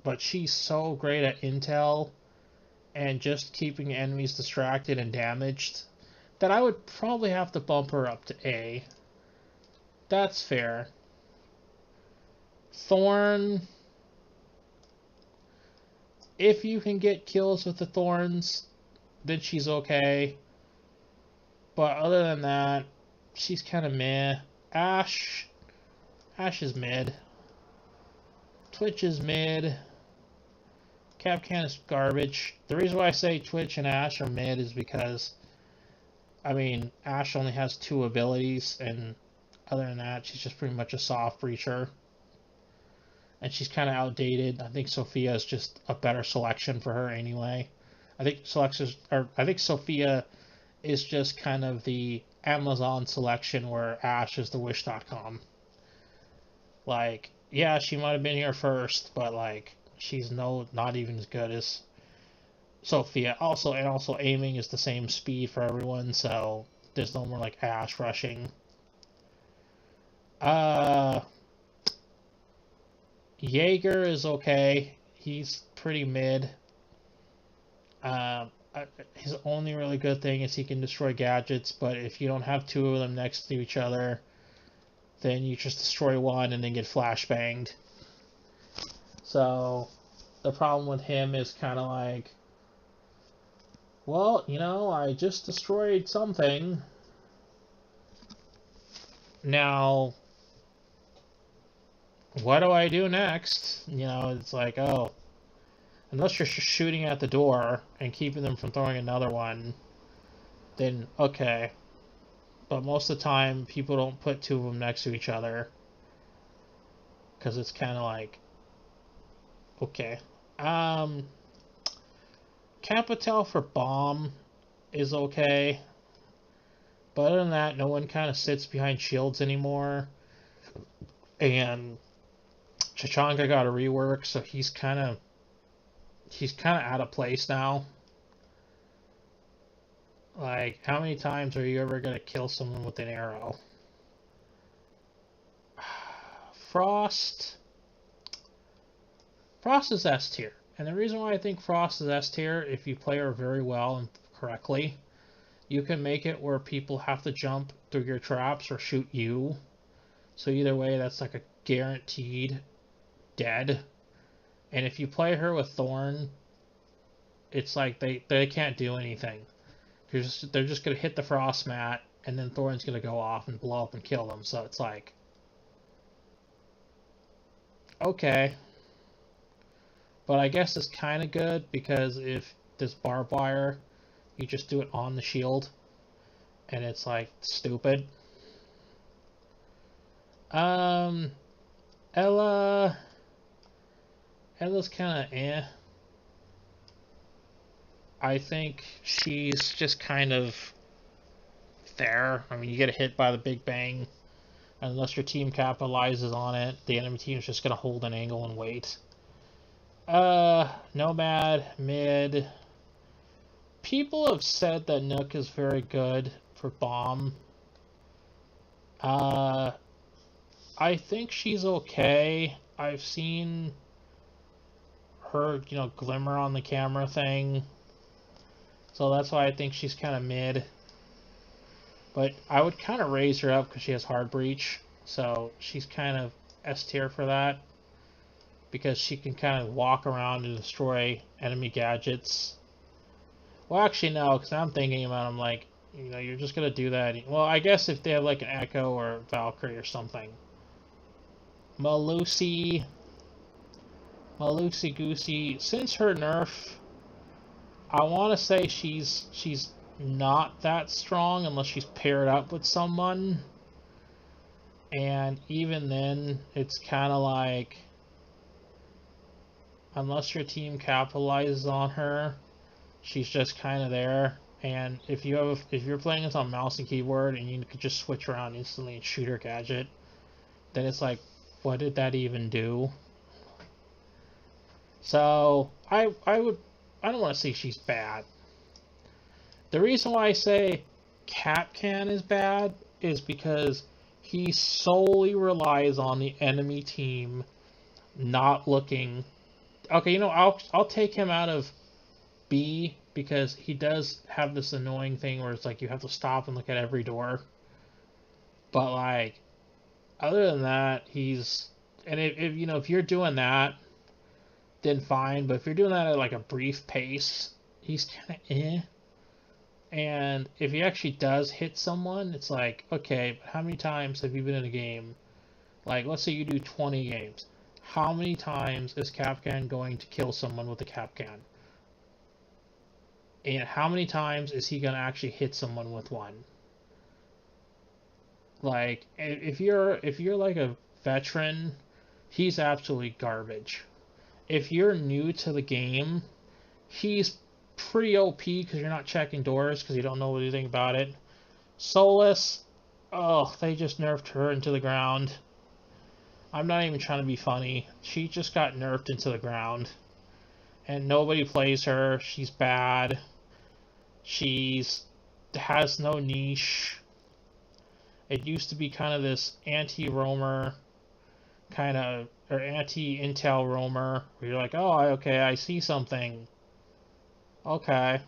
Speaker 1: But she's so great at intel and just keeping enemies distracted and damaged that I would probably have to bump her up to A. That's fair. Thorn, if you can get kills with the Thorns, then she's okay. But other than that, she's kind of meh. Ashe is mid. Twitch is mid. Capcan is garbage. The reason why I say Twitch and Ashe are mid is because, I mean, Ashe only has 2 abilities, and other than that, she's just pretty much a soft breacher. And she's kind of outdated. I think Sophia is just a better selection for her anyway. I think Sophia is just kind of the Amazon selection where Ashe is the Wish.com. Like, yeah, she might have been here first, but like, she's not even as good as Sophia. Also aiming is the same speed for everyone, so there's no more like Ashe rushing. Jaeger is okay. He's pretty mid. His only really good thing is he can destroy gadgets, but if you don't have 2 of them next to each other, then you just destroy one and then get flashbanged. So the problem with him is kind of like, well, you know, I just destroyed something. Now, what do I do next? You know, it's like, oh, unless you're shooting at the door and keeping them from throwing another one, then okay. But most of the time, people don't put 2 of them next to each other. Because it's kind of like, okay. Capital for bomb is okay. But other than that, no one kind of sits behind shields anymore. And Chachanga got a rework, so he's kind of out of place now. Like, how many times are you ever gonna kill someone with an arrow? Frost is S tier. And the reason why I think Frost is S tier, if you play her very well and correctly, you can make it where people have to jump through your traps or shoot you. So either way, that's like a guaranteed dead. And if you play her with Thorn, it's like they can't do anything. They're just going to hit the Frost mat, and then Thorn's going to go off and blow up and kill them. So it's like, okay. But I guess it's kind of good, because if this barbed wire, you just do it on the shield, and it's like stupid. Ella's kind of eh. I think she's just kind of there. I mean, you get hit by the Big Bang. Unless your team capitalizes on it, the enemy team is just going to hold an angle and wait. Nomad, mid. People have said that Nook is very good for bomb. I think she's okay. I've seen her, glimmer on the camera thing. So that's why I think she's kind of mid. But I would kind of raise her up because she has hard breach. So she's kind of S tier for that. Because she can kind of walk around and destroy enemy gadgets. Well, actually, no, because I'm thinking about it, I'm like, you're just going to do that. Well, I guess if they have like an Echo or Valkyrie or something. Malusi Goosey, since her nerf, I want to say she's not that strong unless she's paired up with someone. And even then, it's kind of like, unless your team capitalizes on her, she's just kind of there. And if you're playing this on mouse and keyboard and you could just switch around instantly and shoot her gadget, then it's like, what did that even do? So I don't want to say she's bad. The reason why I say Capcan is bad is because he solely relies on the enemy team not looking. Okay, I'll take him out of B because he does have this annoying thing where it's like you have to stop and look at every door. But like, other than that, if you're doing that, then fine. But if you're doing that at like a brief pace, he's kind of eh. And if he actually does hit someone, it's like, okay, but how many times have you been in a game? Like, let's say you do 20 games. How many times is Capcan going to kill someone with a Capcan? And how many times is he going to actually hit someone with one? Like, if you're like a veteran, he's absolutely garbage. If you're new to the game, he's pretty OP because you're not checking doors because you don't know anything about it. Solus, oh, they just nerfed her into the ground. I'm not even trying to be funny. She just got nerfed into the ground. And nobody plays her. She's bad. Has no niche. It used to be kind of this anti-roamer or anti-intel roamer where you're like, oh, okay, I see something. Okay.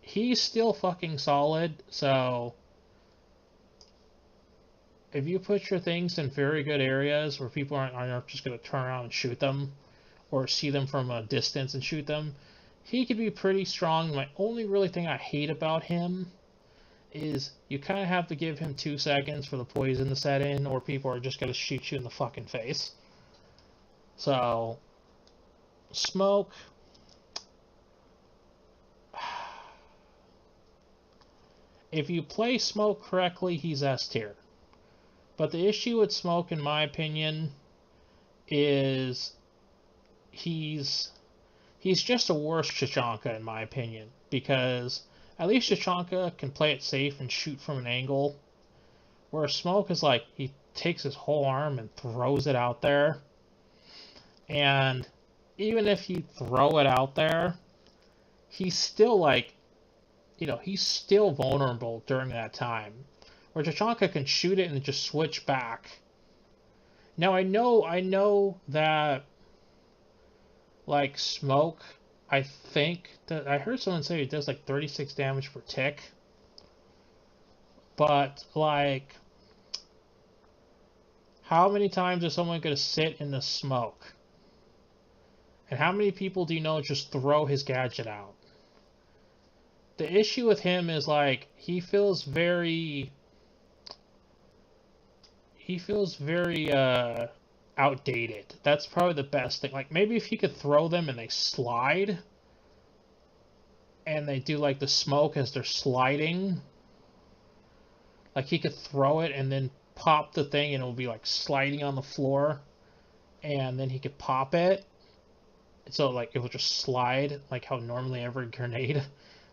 Speaker 1: He's still fucking solid, so if you put your things in very good areas where people aren't just going to turn around and shoot them or see them from a distance and shoot them, he could be pretty strong. My only really thing I hate about him is you kind of have to give him 2 seconds for the poison to set in, or people are just going to shoot you in the fucking face. So, Smoke. If you play Smoke correctly, he's S tier. But the issue with Smoke, in my opinion, is he's just a worse Tachanka, in my opinion. Because at least Tachanka can play it safe and shoot from an angle. Whereas Smoke is like, he takes his whole arm and throws it out there. And even if you throw it out there, he's still like, he's still vulnerable during that time. Where Tachanka can shoot it and just switch back. Now I know that like smoke, I think that I heard someone say it does like 36 damage per tick, but like how many times is someone going to sit in the smoke? And how many people do you know just throw his gadget out? The issue with him is like he feels very outdated. That's probably the best thing. Like maybe if he could throw them and they slide and they do like the smoke as they're sliding, like he could throw it and then pop the thing and it'll be like sliding on the floor, and then he could pop it. So like it will just slide like how normally every grenade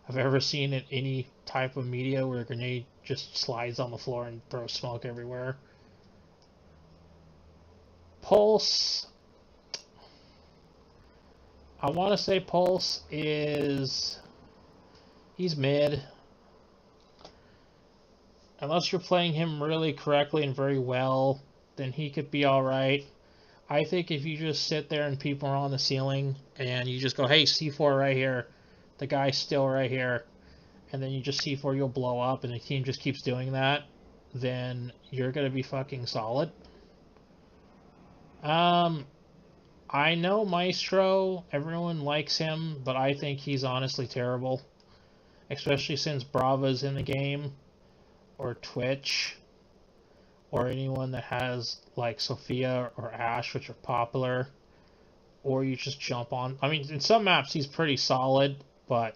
Speaker 1: I've ever seen in any type of media where a grenade just slides on the floor and throws smoke everywhere. Pulse, I want to say Pulse he's mid. Unless you're playing him really correctly and very well, then he could be alright. I think if you just sit there and people are on the ceiling and you just go, hey, C4 right here, the guy's still right here, and then you just C4, you'll blow up, and the team just keeps doing that, then you're going to be fucking solid. I know Maestro, everyone likes him, but I think he's honestly terrible. Especially since Brava's in the game, or Twitch, or anyone that has like Sophia or Ash, which are popular, or you just jump on. I mean, in some maps he's pretty solid, but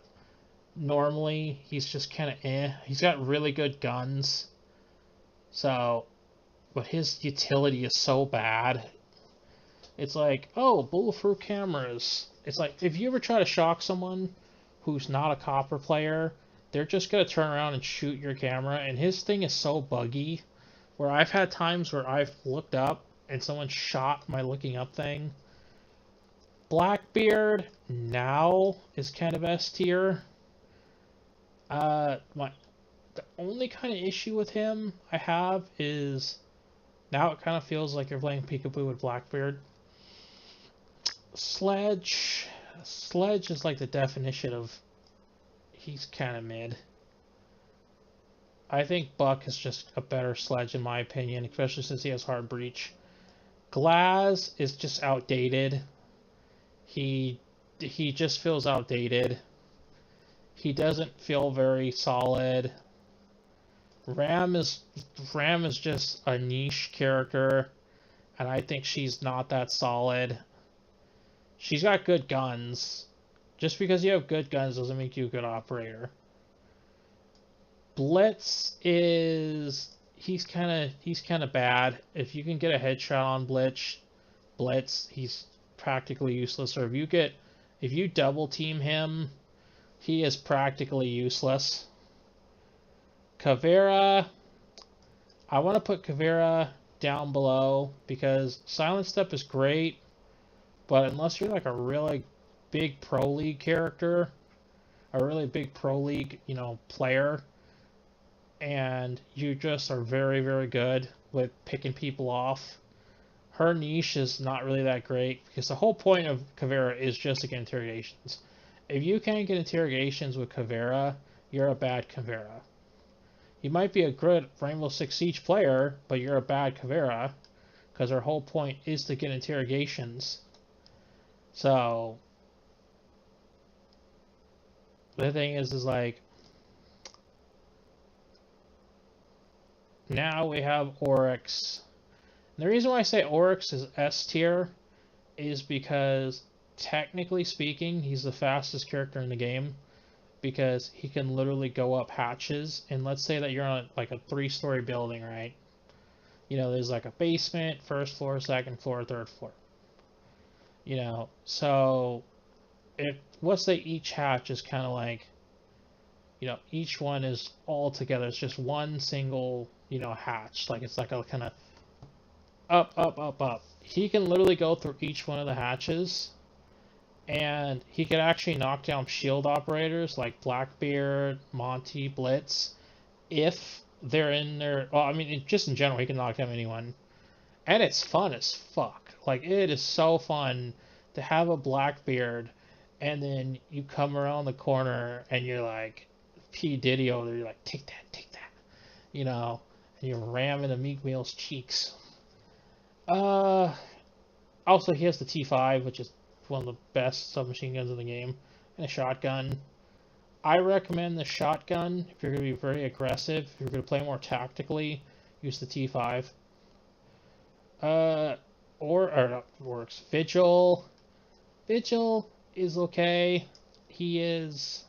Speaker 1: normally he's just kind of eh. He's got really good guns, so, but his utility is so bad. It's like, oh, bulletproof cameras. It's like, if you ever try to shock someone who's not a copper player, they're just going to turn around and shoot your camera, and his thing is so buggy, where I've had times where I've looked up and someone shot my looking up thing. Blackbeard now is kind of S tier. The only kind of issue with him I have is now it kind of feels like you're playing peekaboo with Blackbeard. Sledge is like the definition of he's kind of mid. I think Buck is just a better Sledge in my opinion, especially since he has hard breach. Glaz is just outdated. He just feels outdated. He doesn't feel very solid. Ram is just a niche character, and I think she's not that solid. She's got good guns. Just because you have good guns doesn't make you a good operator. Blitz he's kind of bad. If you can get a headshot on Blitz, he's practically useless. Or if you double team him, he is practically useless. Caveira, I want to put Caveira down below because Silent Step is great, but unless you're like a really big pro league character, a really big pro league, player, and you just are very, very good with picking people off, her niche is not really that great because the whole point of Caveira is just to get interrogations. If you can't get interrogations with Caveira, you're a bad Caveira. You might be a good Rainbow Six Siege player, but you're a bad Caveira because her whole point is to get interrogations. So the thing is like, now we have Oryx. And the reason why I say Oryx is S tier is because, technically speaking, he's the fastest character in the game because he can literally go up hatches. And let's say that you're on like a 3-story building, right? There's like a basement, first floor, second floor, third floor. So let's say each hatch is kind of like, each one is all together. It's just one single, hatch. Like it's like a kind of up, up, up, up. He can literally go through each one of the hatches, and he could actually knock down shield operators like Blackbeard, Monty, Blitz, if they're in there. Well, I mean, just in general, he can knock down anyone. And it's fun as fuck. Like, it is so fun to have a Blackbeard, and then you come around the corner and you're like P. Diddy over there, you're like, take that, you know, and you're ramming the Meek Mill's cheeks. Also, he has the T5, which is one of the best submachine guns in the game, and a shotgun. I recommend the shotgun if you're going to be very aggressive. If you're going to play more tactically, use the T5. Or not works. Vigil is okay. He's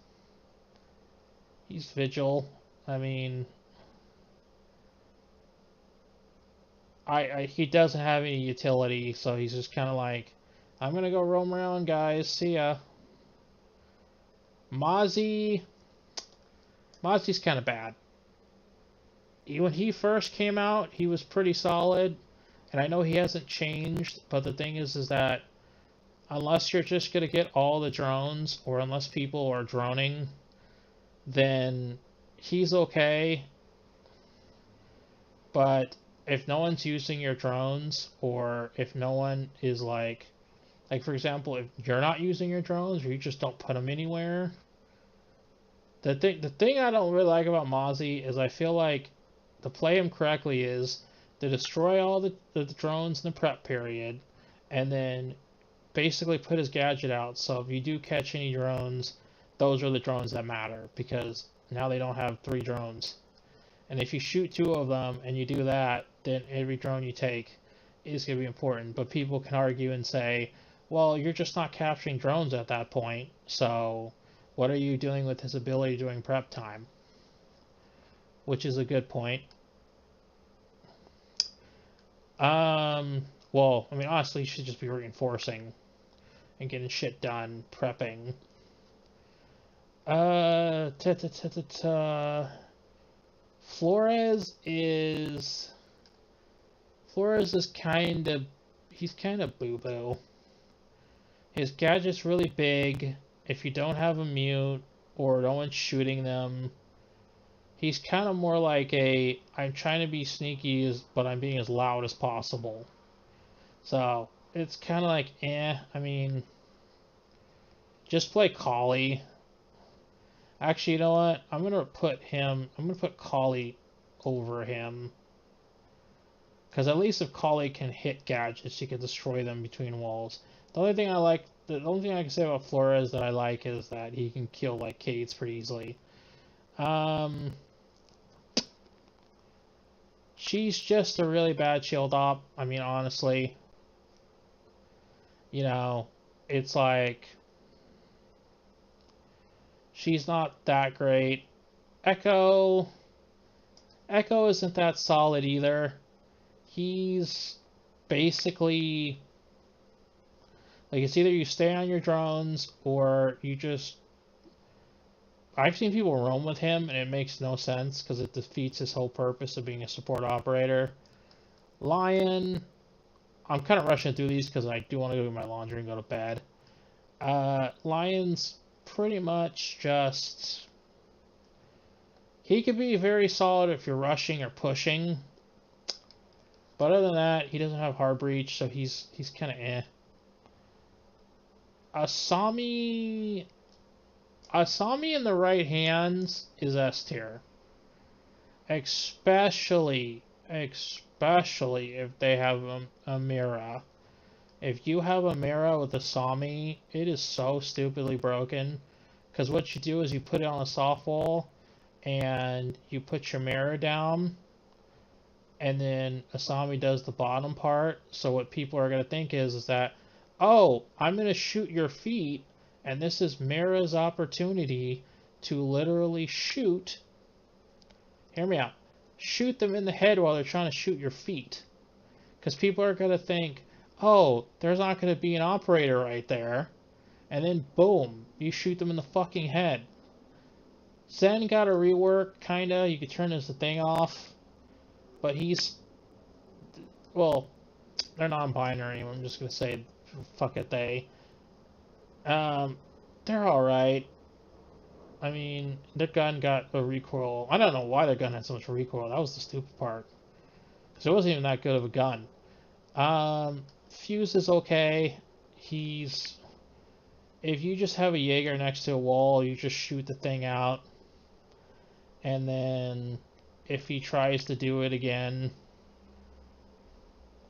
Speaker 1: Vigil. I mean, he doesn't have any utility, so he's just kind of like, I'm gonna go roam around, guys. See ya. Mozzy's kind of bad. When he first came out, he was pretty solid, and I know he hasn't changed, but the thing is that unless you're just going to get all the drones, or unless people are droning, then he's okay. But if no one's using your drones, or if no one is like for example, if you're not using your drones, or you just don't put them anywhere, the thing I don't really like about Mozzie is I feel like to play him correctly is to destroy all the drones in the prep period, and then basically put his gadget out, so if you do catch any drones, those are the drones that matter, because now they don't have 3 drones. And if you shoot 2 of them and you do that, then every drone you take is going to be important. But people can argue and say, well, you're just not capturing drones at that point, so what are you doing with his ability during prep time? Which is a good point. Well, I mean, honestly, you should just be reinforcing and getting shit done, prepping. Flores is kind of, he's kind of boo-boo. His gadget's really big. If you don't have a mute or no one's shooting them, he's kind of more like a, I'm trying to be sneaky, but I'm being as loud as possible. So it's kind of like, I mean, just play Collie. Actually, you know what? I'm gonna put Collie over him, because at least if Collie can hit gadgets, you can destroy them between walls. The only thing I can say about Flores that I like is that he can kill like Cades pretty easily. She's just a really bad shield op. I mean, honestly, you know, it's like, she's not that great. Echo isn't that solid either. He's basically like, it's either you stay on your drones or you just, I've seen people roam with him and it makes no sense because it defeats his whole purpose of being a support operator. Lion, I'm kind of rushing through these because I do want to go do my laundry and go to bed. Lion's pretty much just, he could be very solid if you're rushing or pushing, but other than that, he doesn't have hard breach, so he's kind of eh. Asami in the right hands is S tier, especially if they have a Mira. If you have a Mira with Asami, it is so stupidly broken, because what you do is you put it on a soft wall and you put your Mira down, and then Asami does the bottom part. So what people are going to think is that, oh, I'm going to shoot your feet, and this is Mira's opportunity to literally shoot, hear me out, shoot them in the head while they're trying to shoot your feet. Because people are going to think, oh, there's not going to be an operator right there, and then boom, you shoot them in the fucking head. Zen got a rework, kinda. You could turn this thing off, but he's, well, they're non-binary. I'm just gonna say, fuck it, they're alright. I mean, their gun got a recoil. I don't know why their gun had so much recoil. That was the stupid part, because it wasn't even that good of a gun. Fuse is okay. If you just have a Jaeger next to a wall, you just shoot the thing out. And then if he tries to do it again,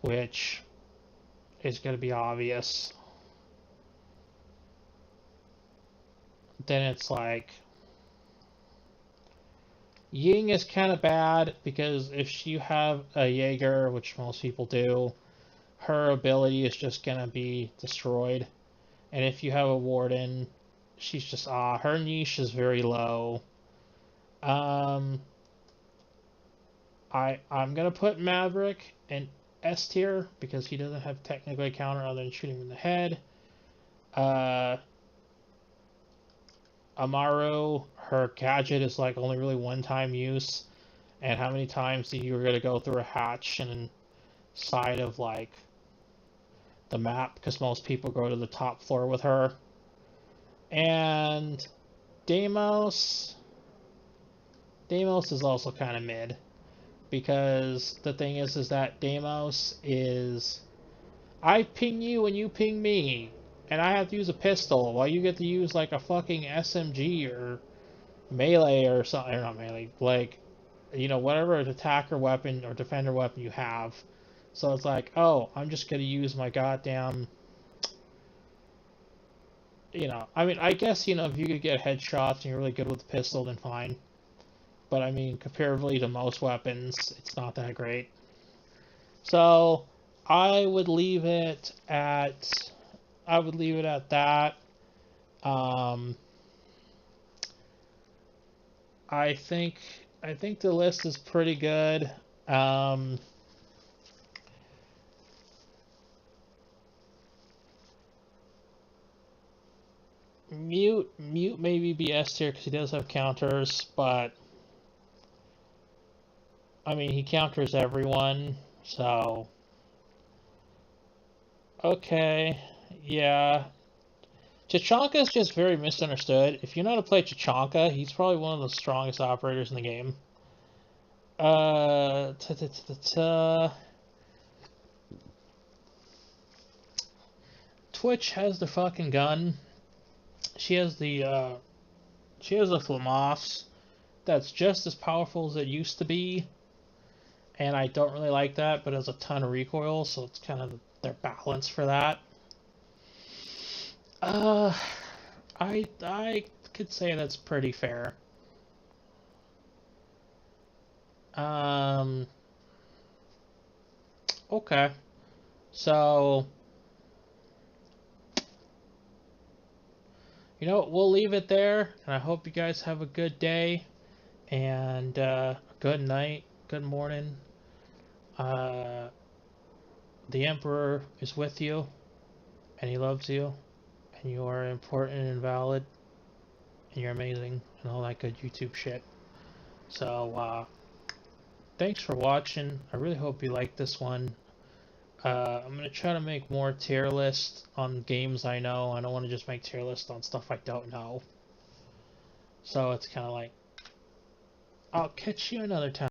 Speaker 1: which is going to be obvious, then it's like, Ying is kind of bad because if you have a Jaeger, which most people do, her ability is just going to be destroyed. And if you have a Warden, she's just, her niche is very low. I'm going to put Maverick in S tier because he doesn't have technically a counter other than shooting him in the head. Amaru, her gadget is like only really one-time use, and how many times do you really go through a hatch and side of like the map, because most people go to the top floor with her. And Deimos is also kind of mid, because the thing is that Deimos is, I ping you and you ping me, and I have to use a pistol while you get to use like a fucking SMG or melee or something, or not melee, like, you know, whatever attacker weapon or defender weapon you have. So it's like, oh, I'm just gonna use my goddamn, you know, I mean, I guess, you know, if you could get headshots and you're really good with the pistol, then fine. But I mean, comparatively to most weapons, it's not that great. So I would leave it at that. I think the list is pretty good. Mute maybe be S tier because he does have counters, but I mean, he counters everyone, so okay, yeah. Tachanka is just very misunderstood. If you know how to play Tachanka, he's probably one of the strongest operators in the game. Twitch has the fucking gun. She has the FLAMAS that's just as powerful as it used to be, and I don't really like that, but it has a ton of recoil, so it's kind of their balance for that. I could say that's pretty fair. Okay. So, you know what, we'll leave it there, and I hope you guys have a good day, and good night, good morning. The Emperor is with you, and he loves you, and you are important and valid, and you're amazing, and all that good YouTube shit. So, thanks for watching. I really hope you liked this one. I'm going to try to make more tier lists on games I know. I don't want to just make tier lists on stuff I don't know. So it's kind of like, I'll catch you another time.